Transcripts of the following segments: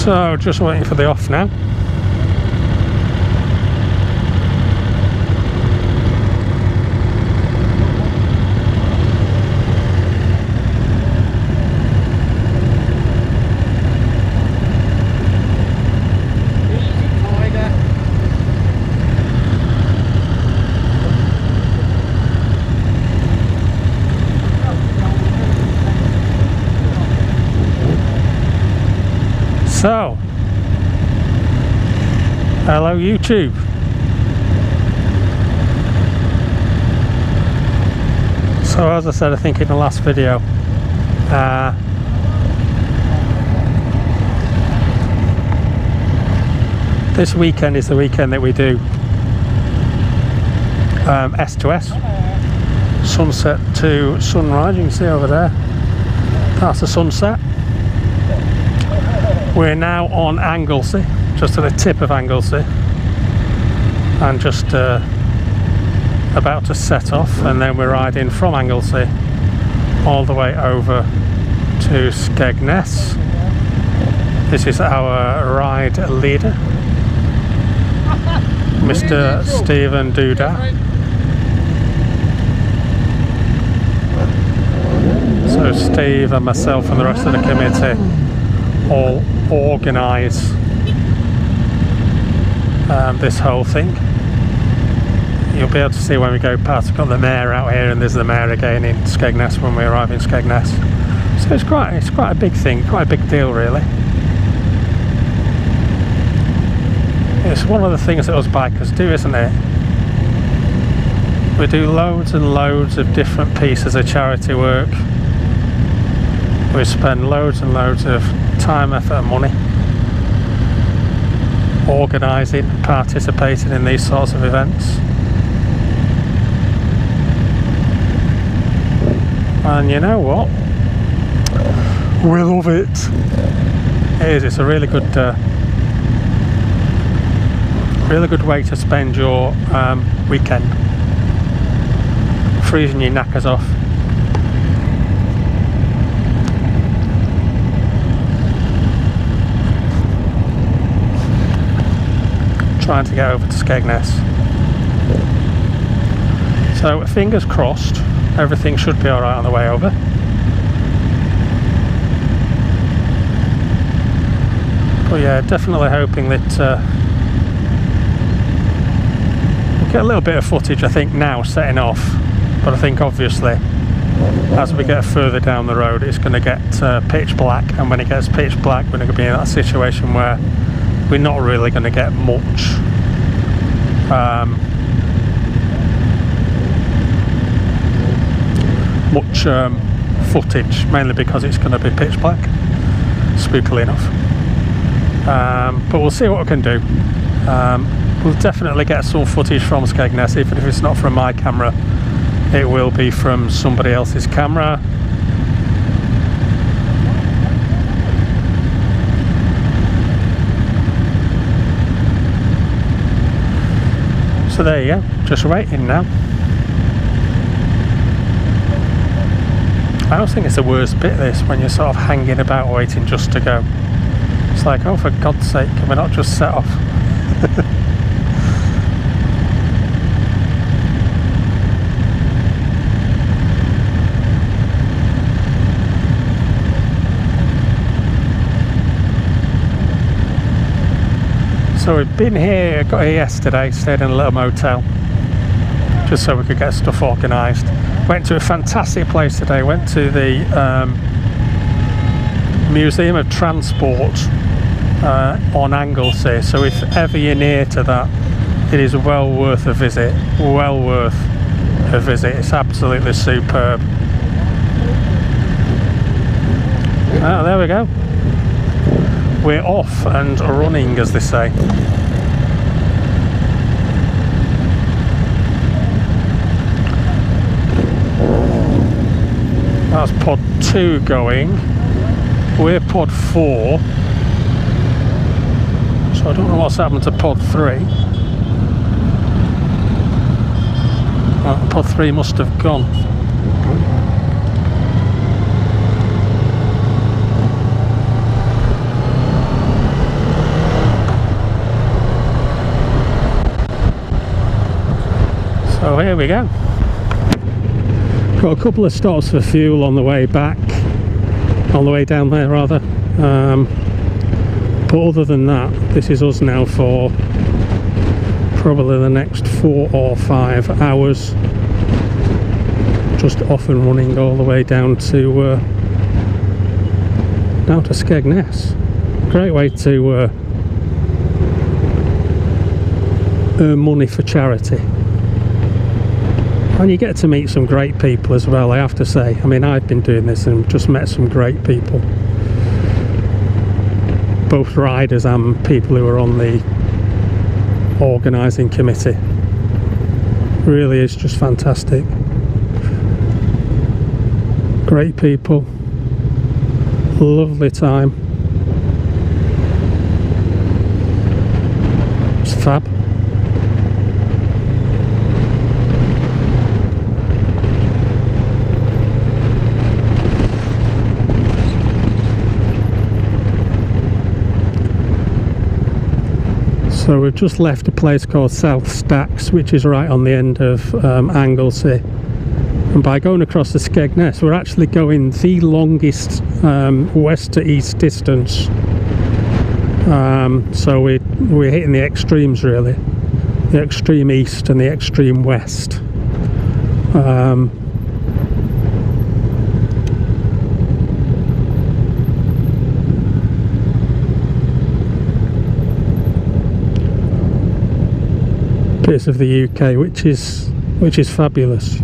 So just waiting for the off now. So, hello YouTube. So as I said, I think in the last video, this weekend is the weekend that we do S to S, sunset to sunrise. You can see over there, that's the sunset. We're now on Anglesey, just at the tip of Anglesey, and just about to set off, and then we're riding from Anglesey all the way over to Skegness. This is our ride leader, Mr. Stephen Duda. So Steve and myself and the rest of the committee all organise this whole thing. You'll be able to see when we go past. We've got the mayor out here, and there's the mayor again in Skegness when we arrive in Skegness. So it's quite a big thing, quite a big deal really. It's one of the things that us bikers do, isn't it? We do loads and loads of different pieces of charity work. We spend loads and loads of time, effort and money organising, participating in these sorts of events. And you know what? We love it. It is. It's a really good way to spend your weekend. Freezing your knackers off. Trying to get over to Skegness. So fingers crossed, everything should be alright on the way over. But yeah, definitely hoping that we'll get a little bit of footage, I think, now setting off. But I think obviously as we get further down the road it's going to get pitch black, and when it gets pitch black we're going to be in that situation where we're not really going to get much footage, mainly because it's going to be pitch black, spookily enough. But we'll see what we can do. We'll definitely get some footage from Skegness, even if it's not from my camera, it will be from somebody else's camera. So there you go, just waiting now. I always think it's the worst bit, this, when you're sort of hanging about waiting just to go. It's like, oh, for God's sake, can we not just set off? So we've been here, got here yesterday, stayed in a little motel just so we could get stuff organised. Went to a fantastic place today, went to the Museum of Transport on Anglesey, so if ever you're near to that, it is well worth a visit, well worth a visit. It's absolutely superb. Oh, there we go. We're off and running, as they say. That's pod 2 going. We're pod 4. So I don't know what's happened to pod 3. Well, pod 3 must have gone. So here we go. Got a couple of stops for fuel on the way back, on the way down there rather. But other than that, this is us now for probably the next 4 or 5 hours, just off and running all the way down to Skegness. Great way to earn money for charity, and you get to meet some great people as well, I have to say. I mean, I've been doing this and just met some great people, both riders and people who are on the organising committee. Really is just fantastic. Great people, lovely time. It's fab. So we've just left a place called South Stacks, which is right on the end of Anglesey, and by going across the Skegness we're actually going the longest west to east distance. So we're hitting the extremes really, the extreme east and the extreme west. Bits of the UK, which is fabulous.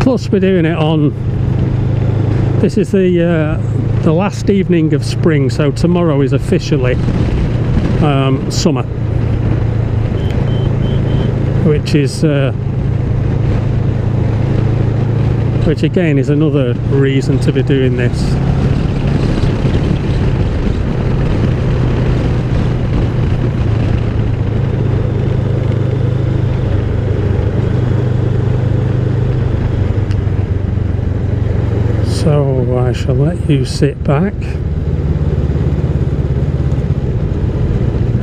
Plus we're doing it on, this is the last evening of spring, so tomorrow is officially summer, which again is another reason to be doing this. So I shall let you sit back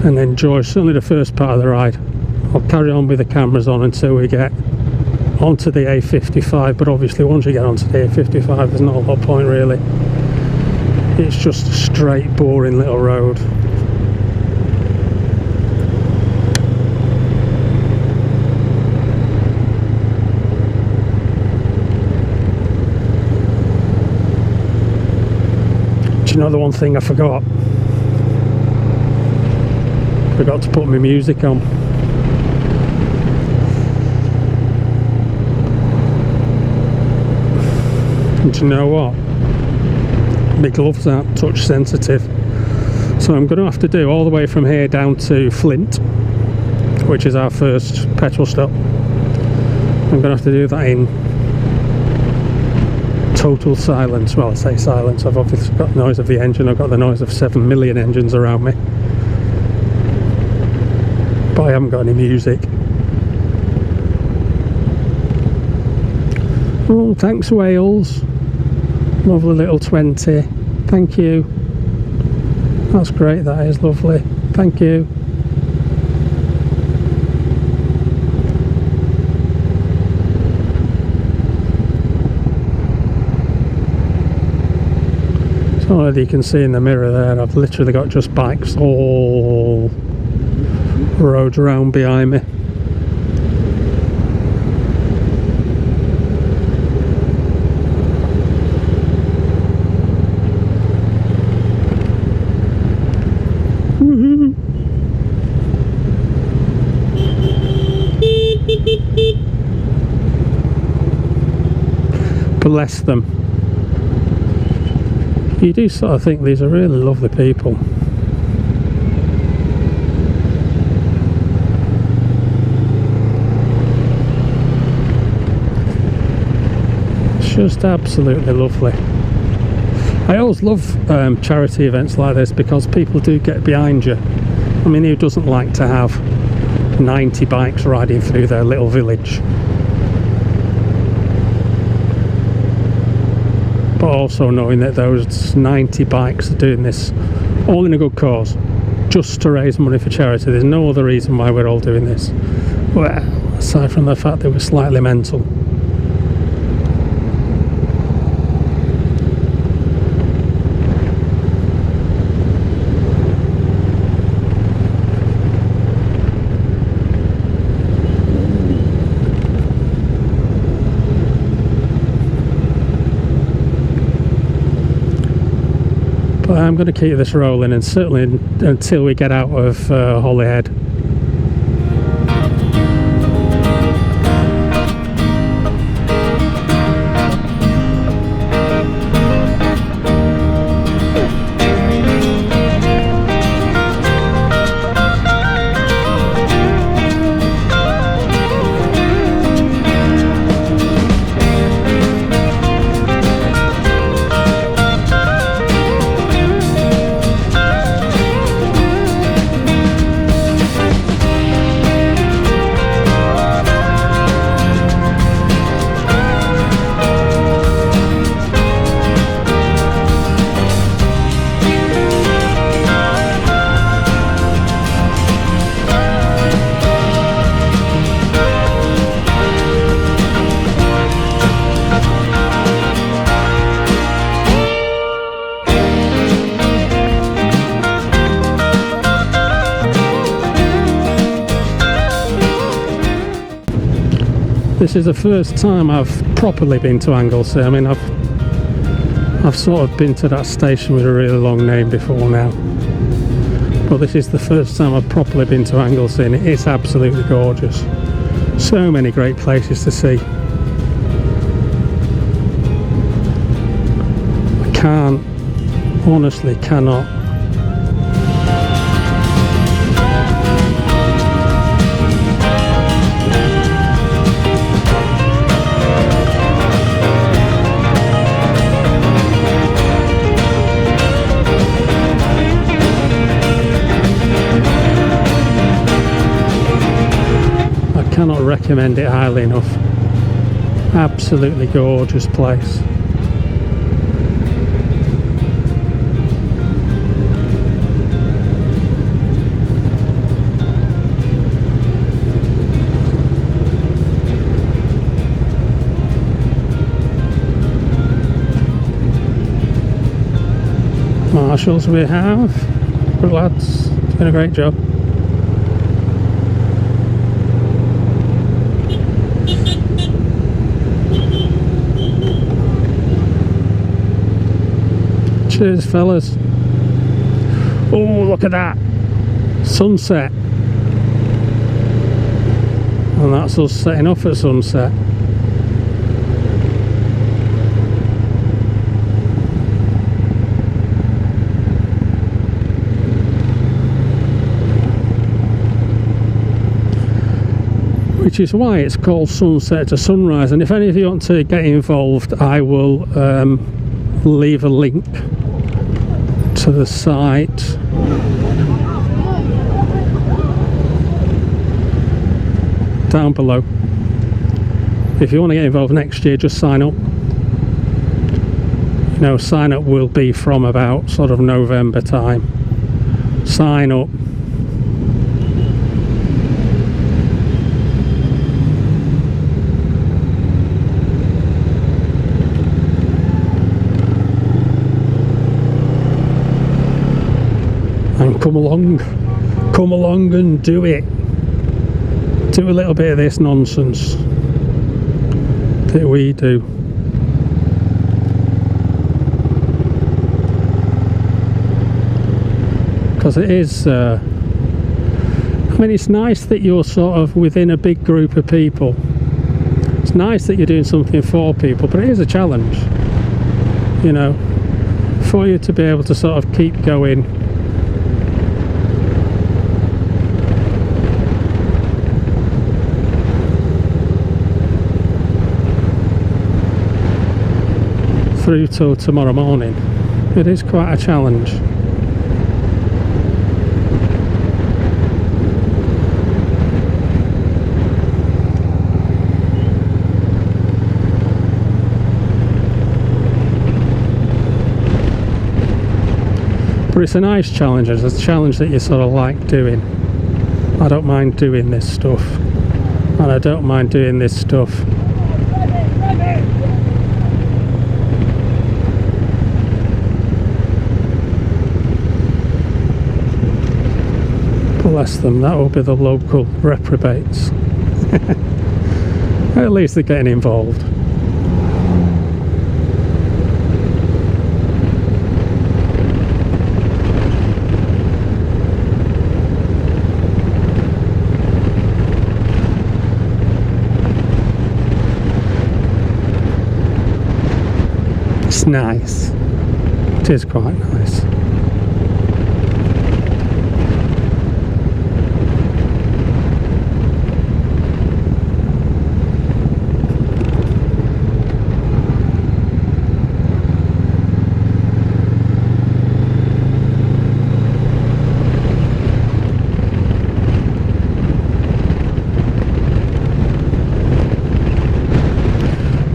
and enjoy certainly the first part of the ride. I'll carry on with the cameras on until we get onto the A55, but obviously once you get onto the A55 there's not a lot of point really. It's just a straight boring little road. Do you know the one thing I forgot? Forgot to put my music on. And do you know what? My gloves aren't touch sensitive, so I'm going to have to do all the way from here down to Flint, which is our first petrol stop. I'm going to have to do that in total silence. Well, I say silence, I've obviously got the noise of the engine, I've got the noise of 7 million engines around me, but I haven't got any music. Oh, thanks Wales, lovely little 20, thank you, that's great, that is lovely, thank you. So as you can see in the mirror there, I've literally got just bikes all roads around behind me. Bless them. You do sort of think these are really lovely people. It's just absolutely lovely. I always love charity events like this because people do get behind you I mean, who doesn't like to have 90 bikes riding through their little village? But also knowing that those 90 bikes are doing this all in a good cause, just to raise money for charity. There's no other reason why we're all doing this, well, aside from the fact that we're slightly mental. But I'm going to keep this rolling, and certainly until we get out of Holyhead. This is the first time I've properly been to Anglesey. I mean, I've sort of been to that station with a really long name before now, but this is the first time I've properly been to Anglesey, and it's absolutely gorgeous. So many great places to see. Honestly cannot. Cannot recommend it highly enough. Absolutely gorgeous place. Marshals we have. Good lads, it's been a great job. Cheers, fellas. Oh, look at that sunset, and that's us setting off at sunset. Which is why it's called sunset to sunrise. And if any of you want to get involved, I will leave a link to the site. Down below. If you want to get involved next year, just sign up. You know, sign up will be from about sort of November time. Sign up. And come along and do it. Do a little bit of this nonsense that we do. Because it is, I mean, it's nice that you're sort of within a big group of people. It's nice that you're doing something for people, but it is a challenge, you know, for you to be able to sort of keep going. Through till tomorrow morning. It is quite a challenge. But it's a nice challenge. It's a challenge that you sort of like doing. I don't mind doing this stuff, and I don't mind doing this stuff. Bless them, that will be the local reprobates. At least they're getting involved. It's nice. It is quite nice.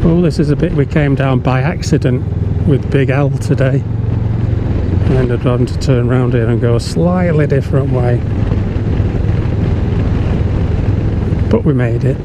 Oh, this is a bit we came down by accident with Big L today. I ended up having to turn around here and go a slightly different way. But we made it.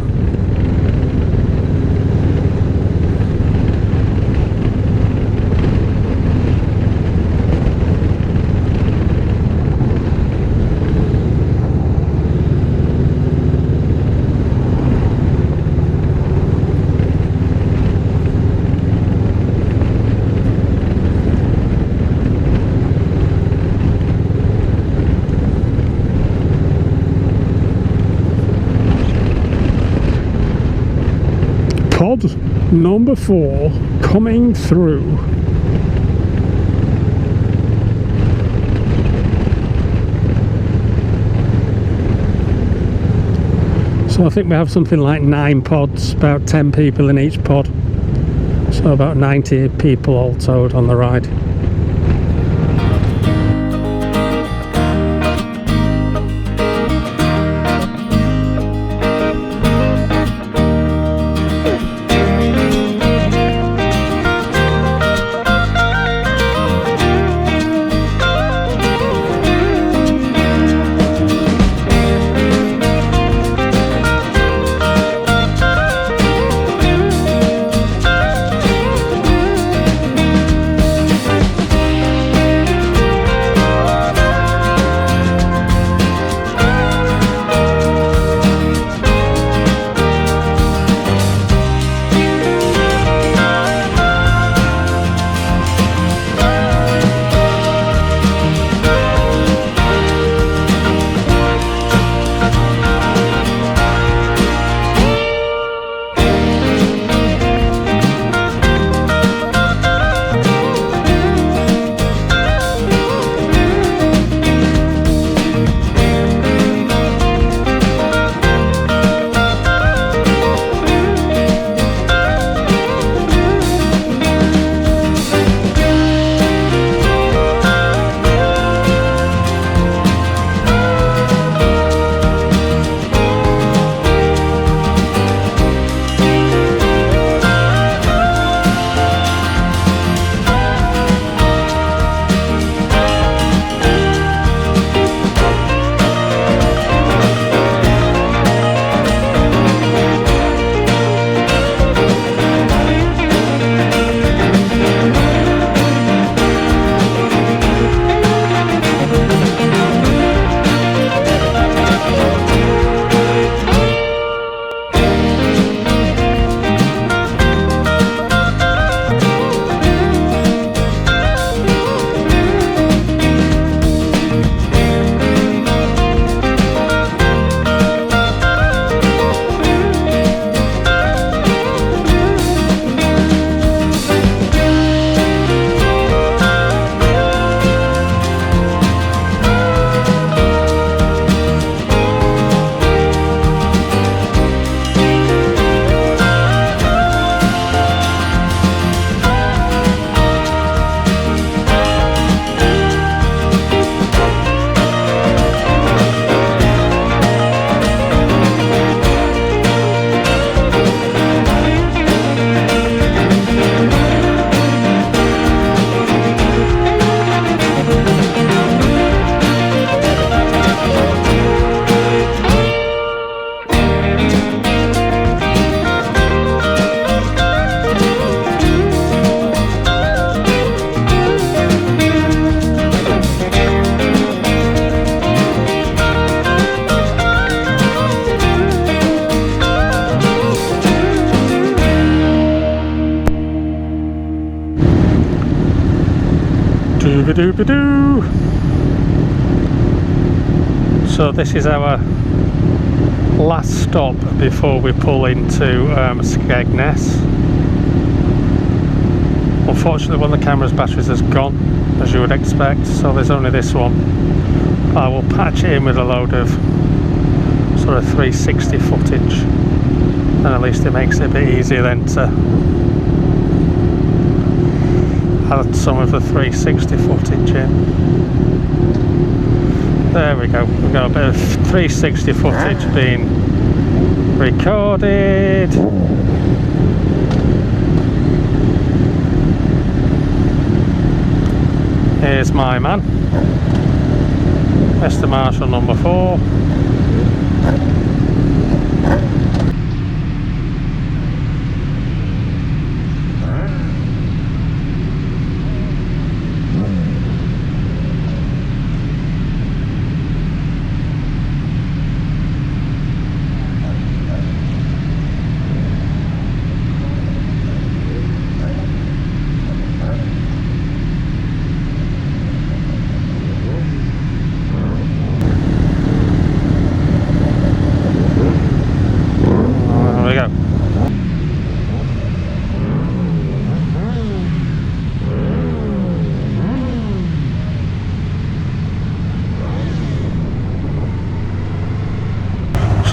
Pod number 4 coming through. So I think we have something like 9 pods, about 10 people in each pod. So about 90 people all told on the ride. Doo-ba-doo-ba-doo. So this is our last stop before we pull into Skegness. Unfortunately, one of the camera's batteries has gone, as you would expect, so there's only this one. I will patch it in with a load of sort of 360 footage, and at least it makes it a bit easier then to add some of the 360 footage in. There we go, we've got a bit of 360 footage being recorded. Here's my man, Mr. Marshall number 4.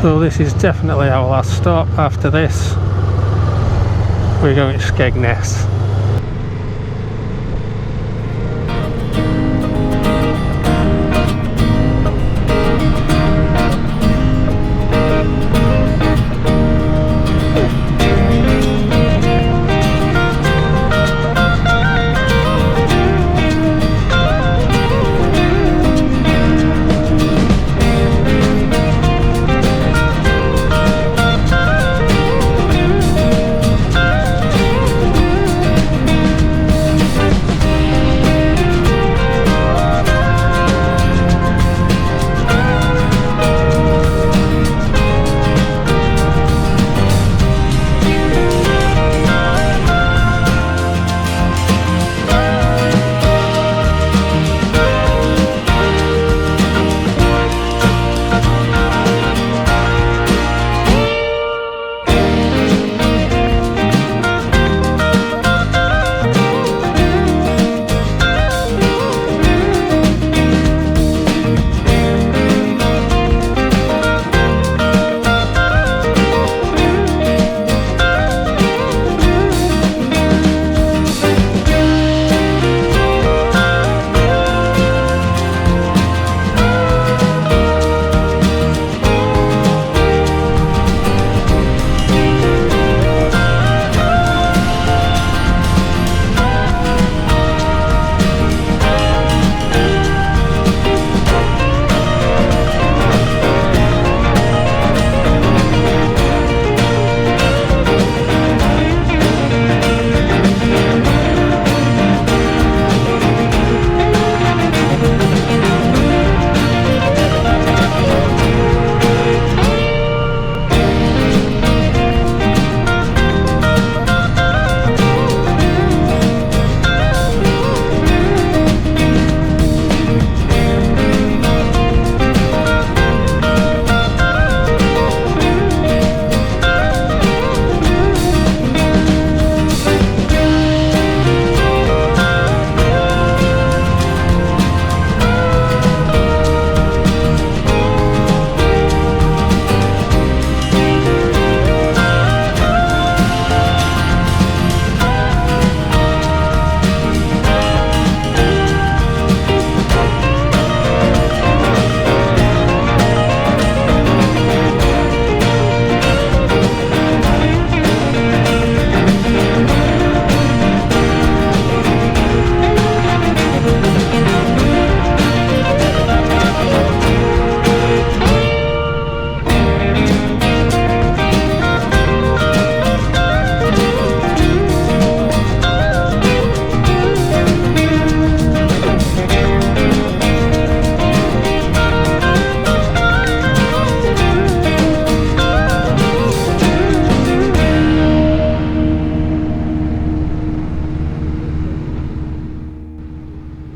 So this is definitely our last stop. After this, we're going to Skegness.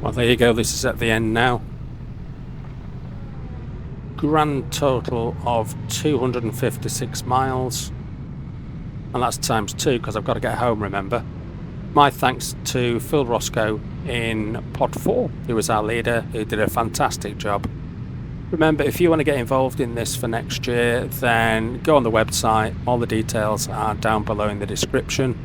Well, there you go, this is at the end now. Grand total of 256 miles. And that's times 2 because I've got to get home, remember. My thanks to Phil Roscoe in Pod 4, who was our leader, who did a fantastic job. Remember, if you want to get involved in this for next year, then go on the website. All the details are down below in the description.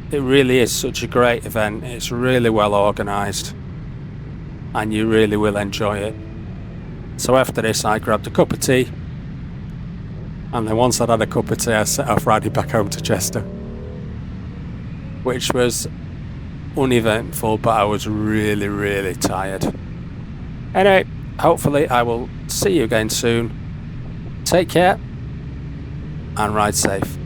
It really is such a great event. It's really well organised and you really will enjoy it. So after this I grabbed a cup of tea, and then once I'd had a cup of tea I set off riding back home to Chester, which was uneventful, but I was really tired. Anyway, hopefully I will see you again soon. Take care and ride safe.